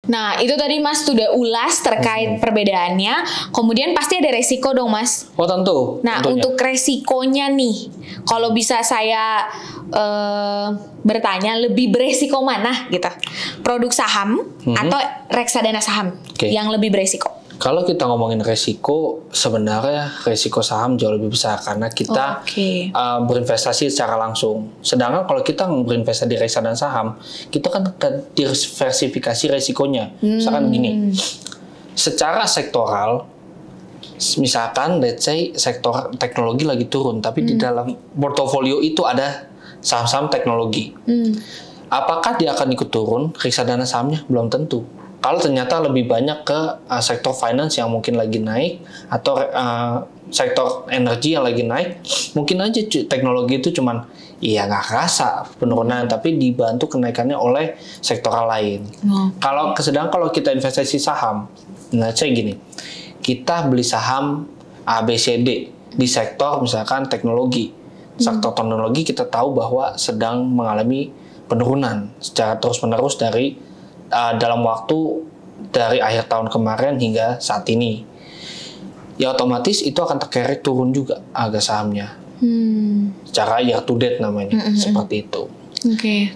Nah, itu tadi Mas sudah ulas terkait perbedaannya. Kemudian pasti ada resiko dong, Mas. Oh tentu. Nah, tentunya. untuk resikonya nih, kalau bisa saya bertanya, lebih beresiko mana gitu? Produk saham atau reksadana saham yang lebih beresiko? Kalau kita ngomongin resiko, sebenarnya resiko saham jauh lebih besar karena kita berinvestasi secara langsung. Sedangkan kalau kita berinvestasi di reksadana saham, kita kan diversifikasi resikonya. Misalkan gini, secara sektoral, misalkan let's say sektor teknologi lagi turun, tapi di dalam portofolio itu ada saham-saham teknologi. Apakah dia akan ikut turun? Reksadana sahamnya belum tentu. Kalau ternyata lebih banyak ke sektor finance yang mungkin lagi naik atau sektor energi yang lagi naik, mungkin aja teknologi itu cuman nggak kerasa penurunan, tapi dibantu kenaikannya oleh sektoral lain. Sedangkan kalau kita investasi saham, nah saya gini, kita beli saham ABCD di sektor misalkan teknologi. Sektor teknologi kita tahu bahwa sedang mengalami penurunan secara terus-menerus dari dalam waktu dari akhir tahun kemarin hingga saat ini, ya otomatis itu akan terkerek turun juga harga sahamnya. Secara year to date namanya, seperti itu.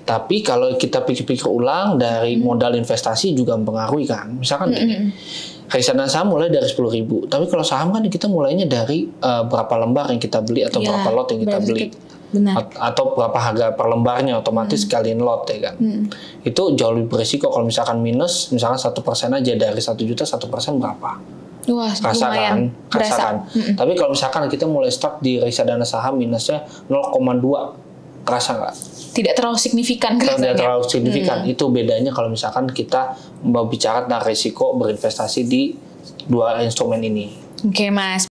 Tapi kalau kita pikir-pikir ulang dari modal investasi juga mempengaruhi kan. Misalkan reksadana saham mulai dari 10.000, tapi kalau saham kan kita mulainya dari berapa lembar yang kita beli atau berapa lot yang kita beli. Atau berapa harga per lembarnya, otomatis sekalian lot ya kan. Itu jauh lebih berisiko kalau misalkan minus, misalkan 1% aja dari 1 juta 1% berapa? Wah, rasakan. Tapi kalau misalkan kita mulai start di reksadana saham minusnya 0,2, terasa nggak? Tidak terlalu signifikan kan? Tidak terlalu signifikan. Itu bedanya kalau misalkan kita mau bicara tentang risiko berinvestasi di dua instrumen ini. Oke, Mas.